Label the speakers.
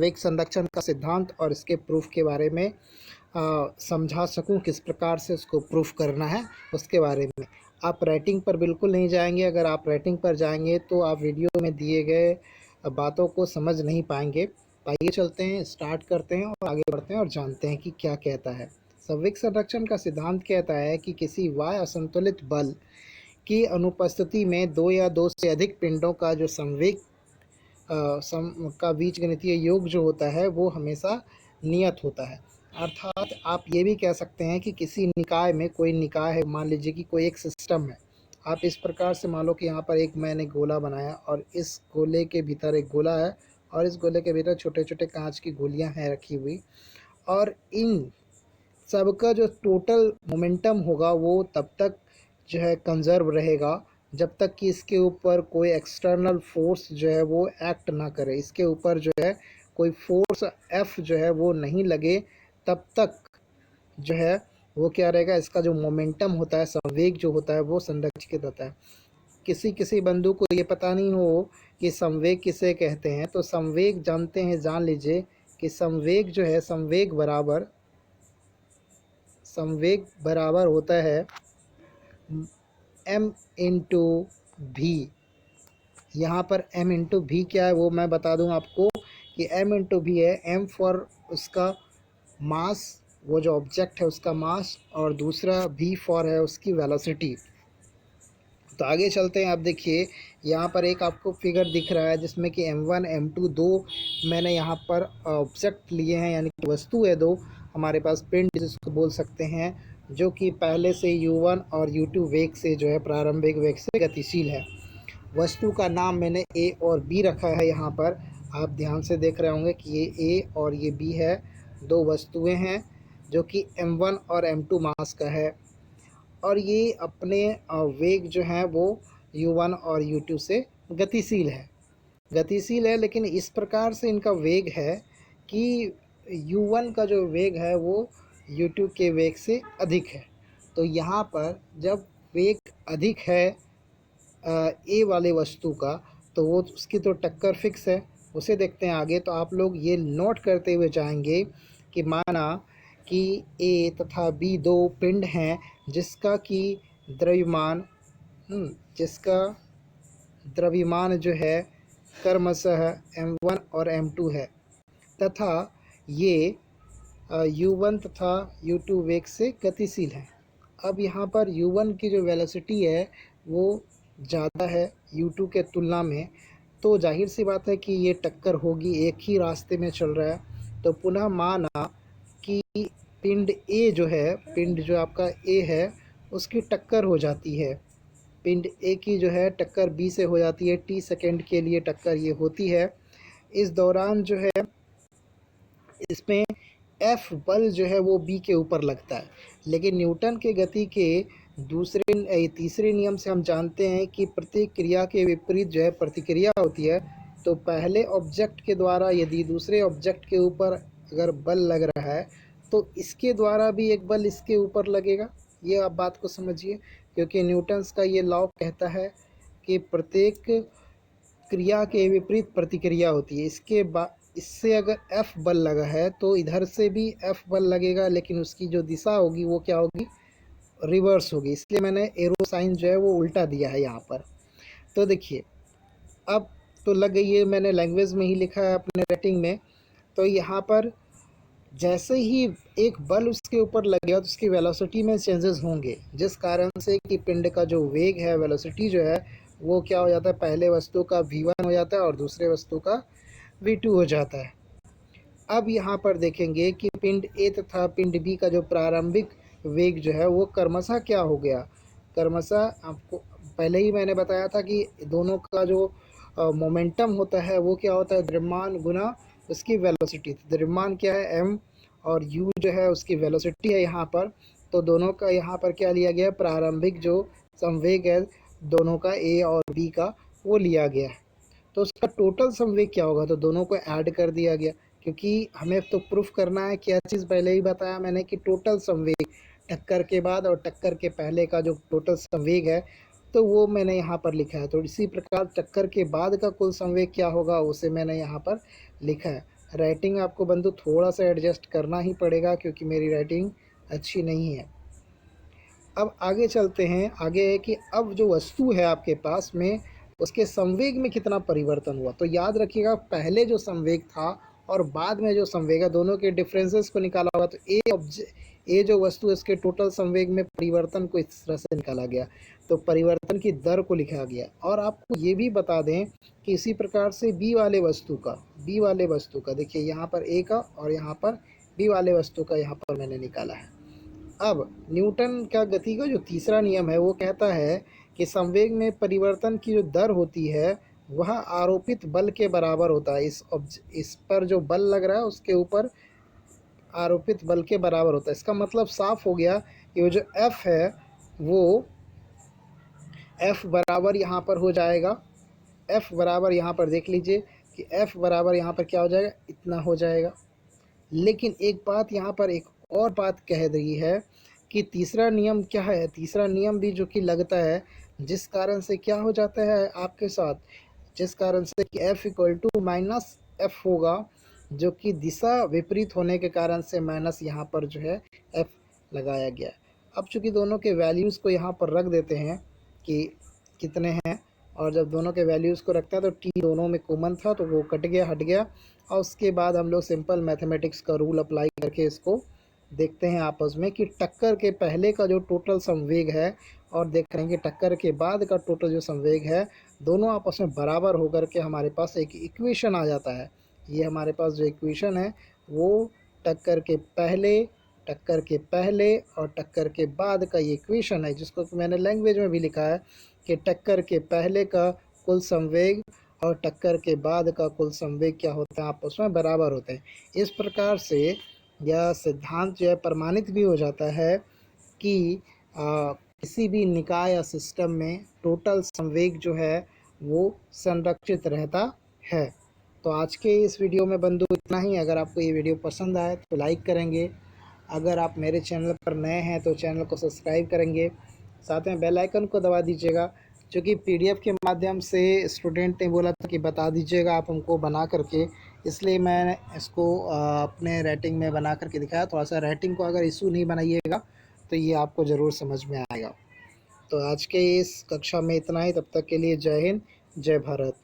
Speaker 1: वेग संरक्षण का सिद्धांत और इसके प्रूफ के बारे में समझा सकूं, किस प्रकार से उसको प्रूफ करना है उसके बारे में। आप राइटिंग पर बिल्कुल नहीं जाएंगे। अगर आप राइटिंग पर जाएंगे तो आप वीडियो में दिए गए बातों को समझ नहीं पाएंगे। आइए चलते हैं, स्टार्ट करते हैं और आगे बढ़ते हैं और जानते हैं कि क्या कहता है। संवेग संरक्षण का सिद्धांत कहता है कि किसी वाय असंतुलित बल की अनुपस्थिति में दो या दो से अधिक पिंडों का जो संवेग का बीजगणितीय योग जो होता है वो हमेशा नियत होता है। अर्थात आप ये भी कह सकते हैं कि किसी निकाय में, कोई निकाय है, मान लीजिए कि कोई एक सिस्टम है। आप इस प्रकार से मान लो कि यहाँ पर एक मैंने गोला बनाया और इस गोले के भीतर एक गोला है और इस गोले के भीतर छोटे छोटे कांच की गोलियाँ हैं रखी हुई, और इन सबका जो टोटल मोमेंटम होगा वो तब तक जो है कंजर्व रहेगा जब तक कि इसके ऊपर कोई एक्सटर्नल फोर्स जो है वो एक्ट ना करे, इसके ऊपर जो है कोई फोर्स एफ जो है वो नहीं लगे, तब तक जो है वो क्या रहेगा, इसका जो मोमेंटम होता है, संवेग जो होता है वो संरक्षित रहता है। किसी बंधु को ये पता नहीं हो कि संवेग किसे कहते हैं, तो संवेग जानते हैं, जान लीजिए कि संवेग जो है, संवेग बराबर होता है m इंटू भी। यहाँ पर m इंटू भी क्या है वो मैं बता दूँ आपको कि m इंटू भी है m फॉर उसका मास, वो जो ऑब्जेक्ट है उसका मास, और दूसरा v फॉर है उसकी वेलोसिटी। तो आगे चलते हैं। आप देखिए यहाँ पर एक आपको फिगर दिख रहा है जिसमें कि m1 m2 दो मैंने यहाँ पर ऑब्जेक्ट लिए हैं, यानी कि वस्तु है दो हमारे पास, पिंड जिसको बोल सकते हैं, जो कि पहले से u1 और u2 वेग से जो है, प्रारंभिक वेग से गतिशील है। वस्तु का नाम मैंने ए और बी रखा है। यहाँ पर आप ध्यान से देख रहे होंगे कि ये ए और ये बी है, दो वस्तुएं हैं जो कि m1 और m2 मास का है, और ये अपने वेग जो है वो u1 और u2 से गतिशील है, लेकिन इस प्रकार से इनका वेग है कि u1 का जो वेग है वो u2 के वेग से अधिक है। तो यहाँ पर जब वेग अधिक है ए वाले वस्तु का, तो वो उसकी तो टक्कर फिक्स है, उसे देखते हैं आगे। तो आप लोग ये नोट करते हुए जाएंगे कि माना कि ए तथा बी दो पिंड हैं जिसका कि द्रव्यमान जिसका द्रव्यमान जो है क्रमशः m1 और m2 है, तथा ये u1 तथा u2 वेग से गतिशील है। अब यहाँ पर u1 की जो वेलोसिटी है वो ज़्यादा है u2 के तुलना में, तो जाहिर सी बात है कि ये टक्कर होगी, एक ही रास्ते में चल रहा है। तो पुनः माना कि पिंड ए जो है, पिंड जो आपका ए है उसकी टक्कर हो जाती है, पिंड ए की जो है टक्कर बी से हो जाती है, t सेकेंड के लिए टक्कर ये होती है। इस दौरान जो है इसमें F बल जो है वो B के ऊपर लगता है, लेकिन न्यूटन के गति के तीसरे नियम से हम जानते हैं कि प्रत्येक क्रिया के विपरीत जो है प्रतिक्रिया होती है। तो पहले ऑब्जेक्ट के द्वारा यदि दूसरे ऑब्जेक्ट के ऊपर अगर बल लग रहा है तो इसके द्वारा भी एक बल इसके ऊपर लगेगा। ये आप बात को समझिए, क्योंकि न्यूटन्स का ये लॉ कहता है कि प्रत्येक क्रिया के विपरीत प्रतिक्रिया होती है। इससे अगर F बल लगा है तो इधर से भी F बल लगेगा, लेकिन उसकी जो दिशा होगी वो क्या होगी, रिवर्स होगी। इसलिए मैंने एरो साइन जो है वो उल्टा दिया है यहाँ पर। तो देखिए अब तो लग गई है, मैंने लैंग्वेज में ही लिखा है अपने राइटिंग में। तो यहाँ पर जैसे ही एक बल उसके ऊपर लगेगा तो उसकी वेलोसिटी में चेंजेस होंगे, जिस कारण से कि पिंड का जो वेग है, वेलोसिटी जो है वो क्या हो जाता है, पहले वस्तु का v1 हो जाता है और दूसरे वस्तु का v2 हो जाता है। अब यहाँ पर देखेंगे कि पिंड ए तथा पिंड बी का जो प्रारंभिक वेग जो है वो क्रमशः क्या हो गया, क्रमशः आपको पहले ही मैंने बताया था कि दोनों का जो मोमेंटम होता है वो क्या होता है, द्रव्यमान गुना उसकी वेलोसिटी। द्रव्यमान क्या है m, और u जो है उसकी वेलोसिटी है यहाँ पर। तो दोनों का यहाँ पर क्या लिया गया, प्रारंभिक जो संवेग है दोनों का a और b का वो लिया गया है। तो उसका टोटल संवेग क्या होगा, तो दोनों को ऐड कर दिया गया, क्योंकि हमें तो प्रूफ करना है। क्या चीज़ पहले ही बताया मैंने कि टोटल संवेग टक्कर के बाद और टक्कर के पहले का जो टोटल संवेग है तो वो मैंने यहाँ पर लिखा है। तो इसी प्रकार टक्कर के बाद का कुल संवेग क्या होगा उसे मैंने यहाँ पर लिखा है। राइटिंग आपको बंधु थोड़ा सा एडजस्ट करना ही पड़ेगा क्योंकि मेरी राइटिंग अच्छी नहीं है। अब आगे चलते हैं। आगे है कि अब जो वस्तु है आपके पास में उसके संवेग में कितना परिवर्तन हुआ। तो याद रखिएगा पहले जो संवेग था और बाद में जो संवेग है दोनों के डिफरेंसेस को निकाला होगा। तो ए जो वस्तु है उसके टोटल संवेग में परिवर्तन को इस तरह से निकाला गया। तो परिवर्तन की दर को लिखा गया। और आपको ये भी बता दें कि इसी प्रकार से बी वाले वस्तु का देखिए यहाँ पर ए का और यहाँ पर बी वाले वस्तु का यहाँ पर मैंने निकाला है। अब न्यूटन का गति का जो तीसरा नियम है वो कहता है कि संवेग में परिवर्तन की जो दर होती है वह आरोपित बल के बराबर होता है। इस पर जो बल लग रहा है उसके ऊपर आरोपित बल के बराबर होता है। इसका मतलब साफ हो गया कि वो जो F है वो F बराबर यहाँ पर हो जाएगा। F बराबर यहाँ पर देख लीजिए कि F बराबर यहाँ पर क्या हो जाएगा, इतना हो जाएगा। लेकिन एक बात यहाँ पर एक और बात कह रही है कि तीसरा नियम क्या है। तीसरा नियम भी जो कि लगता है जिस कारण से क्या हो जाता है आपके साथ, जिस कारण से कि F equal to minus F होगा, जो कि दिशा विपरीत होने के कारण से माइनस यहाँ पर जो है F लगाया गया है। अब चूंकि दोनों के वैल्यूज़ को यहाँ पर रख देते हैं कि कितने हैं, और जब दोनों के वैल्यूज़ को रखता है तो टी दोनों में कॉमन था तो वो कट गया, हट गया। और उसके बाद हम लोग सिंपल मैथमेटिक्स का रूल अप्लाई करके इसको देखते हैं आपस में कि टक्कर के पहले का जो टोटल संवेग है और देख रहे हैं कि टक्कर के बाद का टोटल जो संवेग है दोनों आपस में बराबर होकर के हमारे पास एक इक्वेशन आ जाता है। ये हमारे पास जो इक्वेशन है वो टक्कर के पहले और टक्कर के बाद का ये इक्वेशन है, जिसको मैंने लैंग्वेज में भी लिखा है कि टक्कर के पहले का कुल संवेग और टक्कर के बाद का कुल संवेग क्या होता है, आपस में बराबर होते हैं। इस प्रकार से यह सिद्धांत जो है प्रमाणित भी हो जाता है कि किसी भी निकाय या सिस्टम में टोटल संवेग जो है वो संरक्षित रहता है। तो आज के इस वीडियो में बंधु इतना ही। अगर आपको ये वीडियो पसंद आए तो लाइक करेंगे। अगर आप मेरे चैनल पर नए हैं तो चैनल को सब्सक्राइब करेंगे, साथ में बेल आइकन को दबा दीजिएगा। क्योंकि पीडीएफ के माध्यम से स्टूडेंट ने बोला था कि बता दीजिएगा आप हमको बना करके, इसलिए मैं इसको अपने राइटिंग में बना करके दिखाया। थोड़ा सा राइटिंग को अगर इशू नहीं बनाइएगा तो ये आपको ज़रूर समझ में आएगा। तो आज के इस कक्षा में इतना ही। तब तक के लिए जय हिंद, जय भारत।